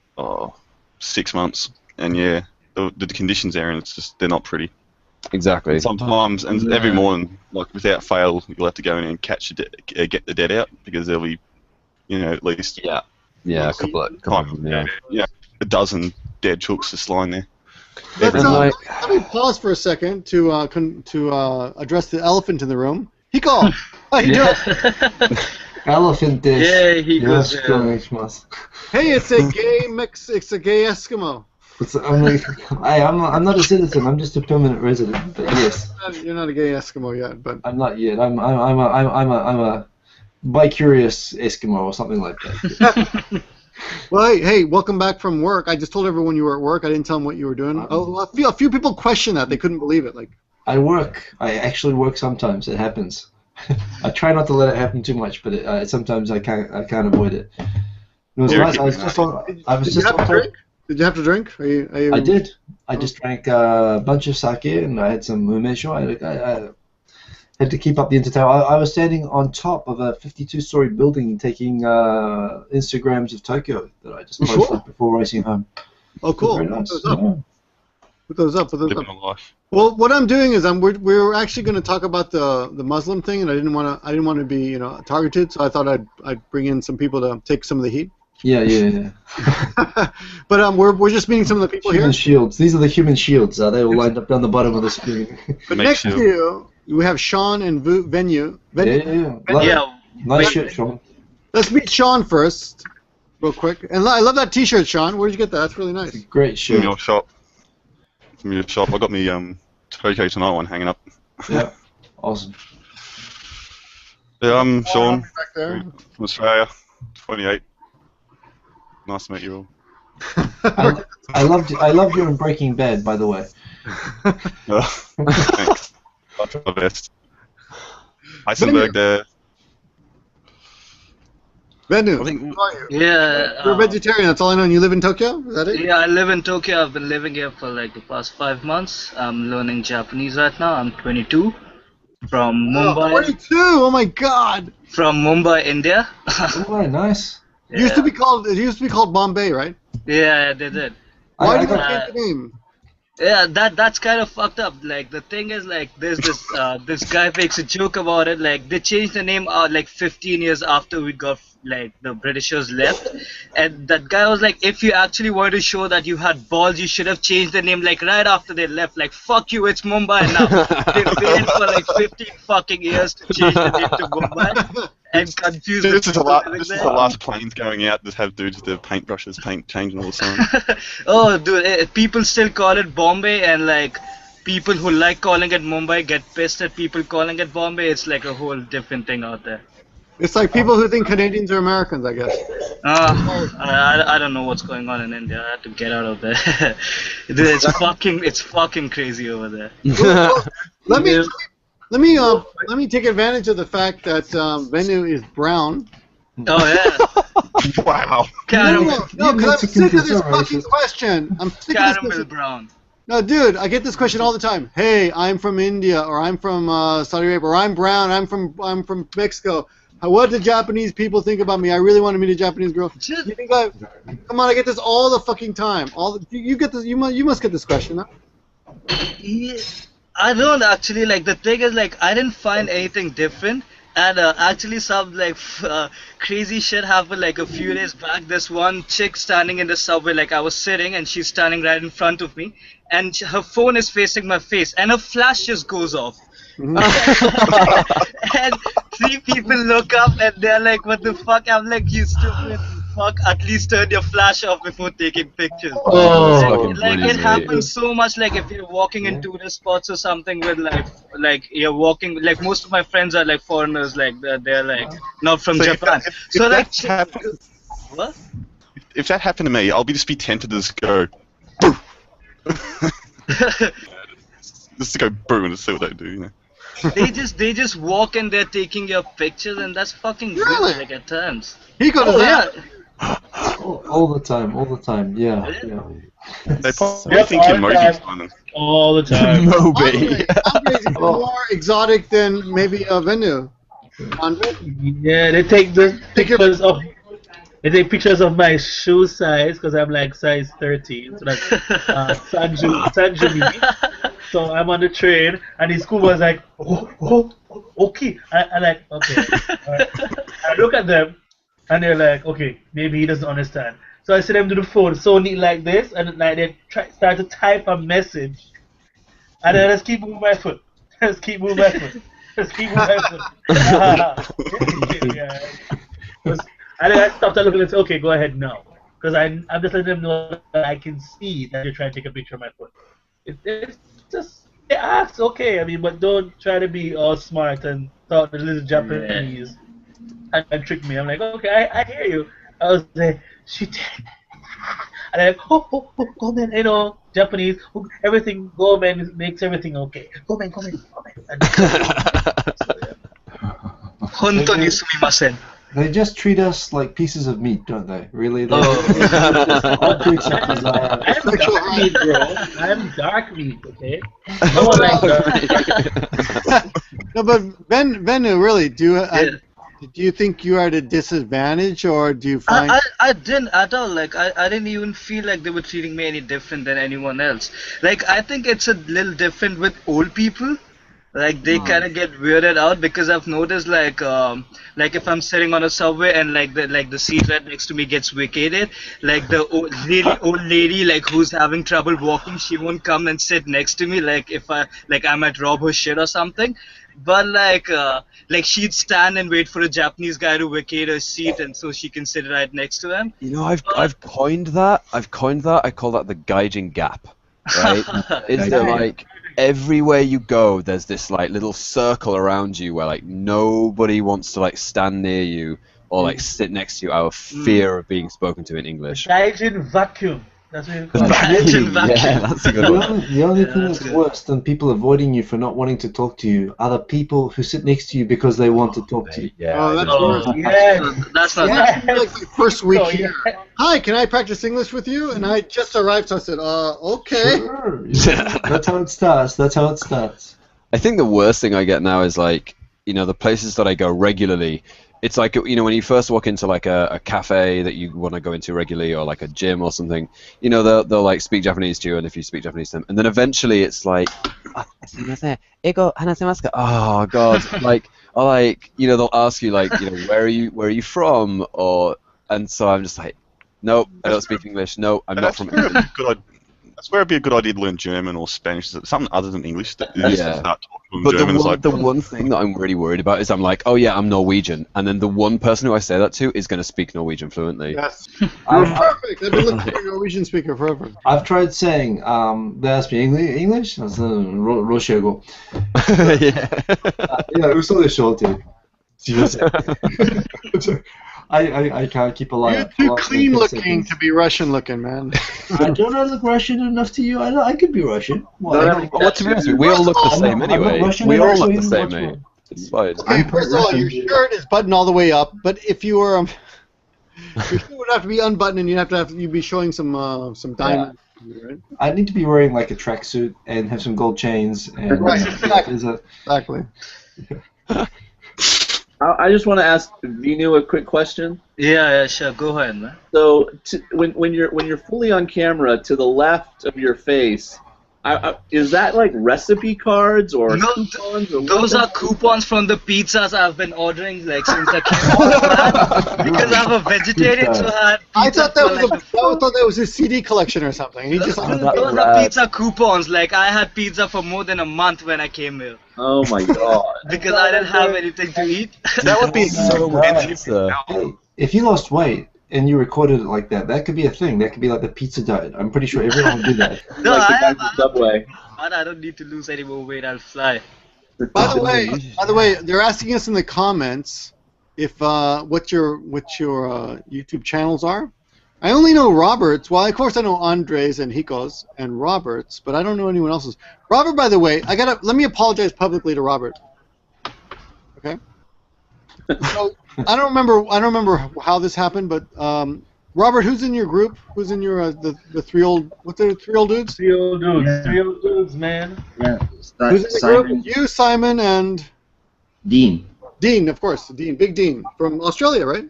6 months, and yeah, the conditions there, and it's just, they're not pretty. Exactly. Sometimes, and every morning, like without fail, you'll have to go in and catch get the dead out, because there'll be, you know, at least a couple of them, a dozen dead chooks just lying there. Let me pause for a second to address the elephant in the room. Hiko, how you doing? Elephant dish. Yeah, he goes. Hey, it's a gay mix. It's a gay Eskimo. I'm not a citizen. I'm just a permanent resident. But yes, you're not a gay Eskimo yet, but I'm not yet. I'm a bi-curious Eskimo or something like that. Well, hey, welcome back from work. I just told everyone you were at work. I didn't tell them what you were doing. A few people questioned that. They couldn't believe it. Like, I work. I actually work sometimes. It happens. I try not to let it happen too much, but sometimes I can't avoid it. It was nice. Did you have to drink? I did. I just drank a bunch of sake, and I had some umesho. I had to keep up the entertainment. I was standing on top of a 52-story building taking Instagrams of Tokyo that I just posted before racing home. Oh, cool. Very nice. Put those up. Living a life. Well, what I'm doing is we're actually going to talk about the Muslim thing, and I didn't want to be targeted, so I thought I'd bring in some people to take some of the heat. Yeah. But we're just meeting some of the people human here. Shields. These are the human shields. They all lined up down the bottom of the screen. But next to you, we have Sean and Venue. Yeah. Nice shirt, Sean. Let's meet Sean first, real quick. And I love that T-shirt, Sean. Where'd you get that? That's really nice. Great shirt. From your shop. I got me Tokyo Tonight one hanging up. Yeah. Awesome. Yeah, I'm Sean back there. from Australia, 28. Nice to meet you all. I loved you in Breaking Bad, by the way. Thanks. I'll try my best. Heisenberg there. Venu, who are you? Yeah. You're a vegetarian, that's all I know, and you live in Tokyo? Is that it? Yeah, I live in Tokyo. I've been living here for like the past 5 months. I'm learning Japanese right now. I'm 22. From Mumbai. 22! Oh my god! From Mumbai, India. Oh, nice. It used to be called Bombay, right? Yeah, they did. Why did they change the name? Yeah, that's kind of fucked up. Like, the thing is, like, there's this this guy makes a joke about it. Like, they changed the name like 15 years after we got, like, the Britishers left. And that guy was like, if you actually wanted to show that you had balls, you should have changed the name, like, right after they left. Like, fuck you, it's Mumbai now. They waited for, like, 15 fucking years to change the name to Mumbai. And confused. This is the last planes going out that have dudes with their paintbrushes changing all the time. Oh, dude, people still call it Bombay, and like people who like calling it Mumbai get pissed at people calling it Bombay. It's like a whole different thing out there. It's like people who think Canadians are Americans, I guess. I don't know what's going on in India. I have to get out of there. Dude, it's fucking crazy over there. Let me take advantage of the fact that Venu is brown. Oh yeah. Wow. No, because I'm sick of this fucking question. I'm sick of this question. Brown. No, dude, I get this question all the time. Hey, I'm from India, or I'm from Saudi Arabia, or I'm brown. I'm from Mexico. What do Japanese people think about me? I really want to meet a Japanese girl. You think come on, I get this all the fucking time. You get this. You must get this question. Huh? Yeah. I don't actually. Like, the thing is, like, I didn't find anything different. And actually, some like crazy shit happened like a few days back. This one chick standing in the subway, like I was sitting, and she's standing right in front of me, and her phone is facing my face, and her flash just goes off. And 3 people look up, and they're like, "What the fuck?" I'm like, "You stupid fuck! At least turn your flash off before taking pictures." Oh, Like it happens so much. Like if you're walking in tourist spots or something with like you're walking. Like most of my friends are like foreigners. Like they're like not from Japan. So like, what? If that happened to me, I'll just be tempted to just go, just to go boo and just see what they do, you know. They just walk and they're taking your pictures, and that's fucking Really? weird, like at times. He goes that. All the time, yeah. They probably think emoji's on them. All the time. Moby. Andre is more exotic than maybe a venue. Andre? Yeah, they take the pictures of. They take pictures of my shoe size because I'm like size 13, so that's Sanjumi. So I'm on the train, and the school was like, oh, okay. I like, okay. Right. I look at them, and they're like, okay, maybe he doesn't understand. So I see them do the phone so neat like this, and like they start to type a message, and then I just keep moving my foot. Just keep moving my foot. Just keep moving my foot. Yeah. And then I stopped and looked and said, okay, go ahead now. Because I'm just letting them know that I can see that you're trying to take a picture of my foot. It's just, they ask, okay, I mean, but don't try to be all smart and talk the little Japanese and trick me. I'm like, okay, I hear you. I was like, shit. And I'm like, oh, go man, you know, Japanese, everything, go man, makes everything okay. Go man. And, Hontoni sumimasen. They just treat us like pieces of meat, don't they? Really? They I'm dark meat, bro. I'm dark meat, okay? No one like that. No, but Venu, really, do you think you are at a disadvantage, or do you find? I didn't at all. Like I didn't even feel like they were treating me any different than anyone else. Like I think it's a little different with old people. Like they kind of get weirded out because I've noticed like if I'm sitting on a subway and like the seat right next to me gets vacated, like the old lady like who's having trouble walking, she won't come and sit next to me like if I might rob her shit or something. But like she'd stand and wait for a Japanese guy to vacate her seat, and so she can sit right next to him. You know, I've coined that. I call that the gaijin gap. Right? Is that like everywhere you go, there's this like little circle around you where like nobody wants to like stand near you or like sit next to you out of fear of being spoken to in English. Gaijin vacuum. That's what it's called. Yeah, that's a good one. The only thing that's worse than people avoiding you for not wanting to talk to you are the people who sit next to you because they want to talk to you. Yeah. Oh, that's worse. That's not Like the first week here. Hi, can I practice English with you? And I just arrived, so I said, okay. Sure. Yeah. That's how it starts. I think the worst thing I get now is like, you know, the places that I go regularly. It's like, you know, when you first walk into like a cafe that you want to go into regularly, or like a gym or something, you know, they'll like speak Japanese to you, and if you speak Japanese to them, and then eventually it's like, oh god, like, or like, you know, they'll ask you like, you know, where are you from, and so I'm just like, nope, I don't speak English. No, I'm not from England. That's where it'd be a good idea to learn German or Spanish, something other than English. That you just start talking But German. the one thing that I'm really worried about is I'm like, oh yeah, I'm Norwegian, and then the one person who I say that to is going to speak Norwegian fluently. Yes. You're perfect. I've been looking for a Norwegian speaker forever. I've tried saying, they ask me English? I said, Roshiago. Yeah, 嘘でしょって。すいません。I can't keep a lie. You're too clean looking to be Russian looking, man. Don't I look Russian enough to you? I could be Russian. Well, to be honest, we all look the same anyway. We all look the same, mate. It's fine. Okay, first of all, your shirt is buttoned all the way up, but if you were, your shirt would have to be unbuttoned, and you'd be showing some diamonds. Yeah. Right? I need to be wearing like a tracksuit and have some gold chains. And Exactly. I just want to ask Vinu a quick question. Yeah, sure. Go ahead, man. So when you're fully on camera, to the left of your face, Is that like recipe cards or No, coupons? Or those are coupons from the pizzas I've been ordering like since I came out. Because I'm a vegetarian, so I had I pizza thought that for, was like, I thought that was his CD collection or something. He just those are pizza coupons. Like I had pizza for more than a month when I came here Oh my god. because I didn't have anything to eat. That would be so Hey, if you lost weight and you recorded it like that, that could be a thing. That could be like the pizza diet. I'm pretty sure everyone would do that. No, Like the I guy have, from Subway. but I don't need to lose any more weight. I'll fly. By the way, they're asking us in the comments if what your YouTube channels are. I only know Robert's. Well, of course I know Andre's and Hiko's and Robert's, but I don't know anyone else's. Robert, by the way, let me apologize publicly to Robert. Okay. So I don't remember how this happened, but Robert, who's in your group? Who's in your the three old? What's the 3 old dudes? 3 old dudes. Yeah. 3 old dudes, man. Yeah. Who's in the Simon, group? You, Simon, and Dean. Dean, of course. Dean, Big Dean from Australia, right?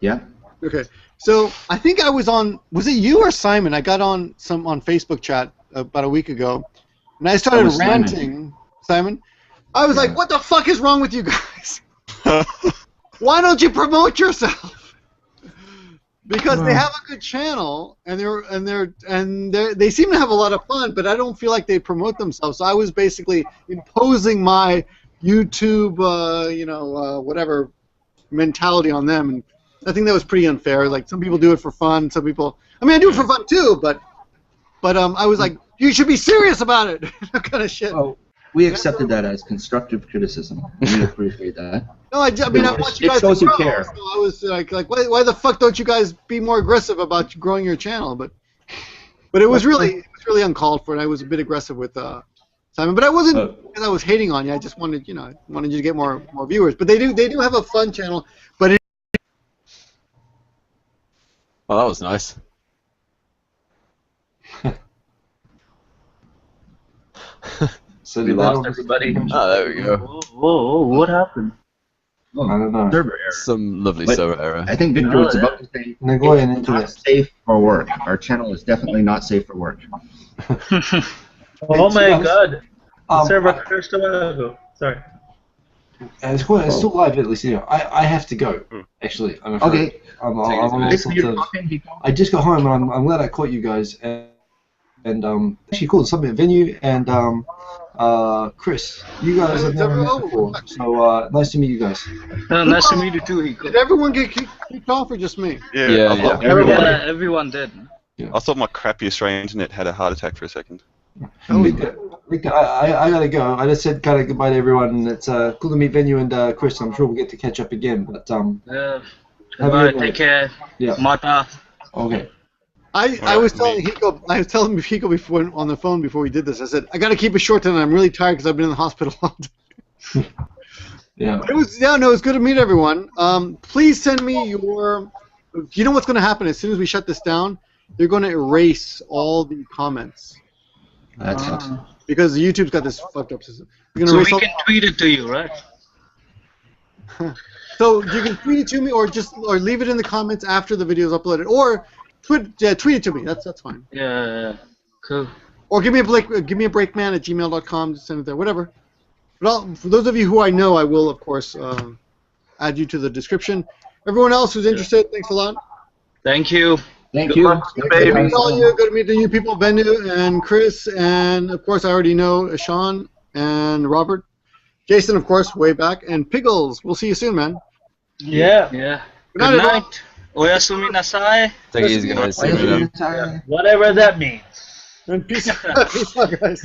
Yeah. Okay. So I think I was on. Was it you or Simon? I got on Facebook chat about a week ago, and I started was Simon. ranting. Simon, I was like, "What the fuck is wrong with you guys? Why don't you promote yourself?" Because they have a good channel, and they seem to have a lot of fun, but I don't feel like they promote themselves. So I was basically imposing my YouTube, whatever mentality on them, and I think that was pretty unfair. Like, some people do it for fun, some people. I mean, I do it for fun too, but I was like, you should be serious about it, that kind of shit. Oh, we accepted that as constructive criticism. We appreciate that. No, I mean, I want you It guys shows to you grow. care. So I was like, why the fuck don't you guys be more aggressive about growing your channel? But it was really uncalled for, and I was a bit aggressive with Simon. But I wasn't because I was hating on you. I just wanted, you to get more viewers. But they do have a fun channel. But Well, that was nice. So We lost everybody. Oh, there we go. Whoa, what happened? I don't know. Server error. Some lovely Wait. server error. I think Victor was about to say Nagoyan it's not internet. safe for work. Our channel is definitely not safe for work. Oh my god. Um, Server crashed a while ago. Sorry. It's still live at least. I have to go. Actually, I'm afraid. Okay. I'm a Victor, little you're sort of- talking, Hiko? I just got home and I'm glad I caught you guys and actually called something venue and Chris, you guys have never met before, so nice to meet you guys. Nice to meet you too, Hiko. did everyone get kicked off or just me? Yeah, I thought, Yeah, everyone did. I thought my crappy Australian internet had a heart attack for a second. Victor, I gotta go. I just said kind of goodbye to everyone. And it's cool to meet Venue and Chris. I'm sure we'll get to catch up again. But Yeah. Have Bye. a good Take care. Yeah. Mata. Okay. I was telling Hiko before on the phone before we did this. I said I got to keep it short tonight. I'm really tired because I've been in the hospital all day. Yeah. But it was good to meet everyone. Please send me your. You know what's going to happen as soon as we shut this down? They're going to erase all the comments That's because YouTube's got this fucked up system. They're So gonna we erase all- can tweet it to you, right? So you can tweet it to me, or leave it in the comments after the video is uploaded, or tweet it to me. That's fine. Yeah. Cool. Or give me a breakman at gmail.com. Just send it there, whatever. But for those of you who I know, I will of course add you to the description. Everyone else who's interested, thanks a lot. Thank you. Thank Good you. luck, Good to meet all you. Good to meet the new people, Venu and Chris, and of course I already know Sean and Robert. Jason, of course, way back, and Piggles. We'll see you soon, man. Yeah. Yeah. Good night, Good everyone. night. Oyasumi nasai. Take it easy, guys. See you later. Whatever that means. And peace out, guys.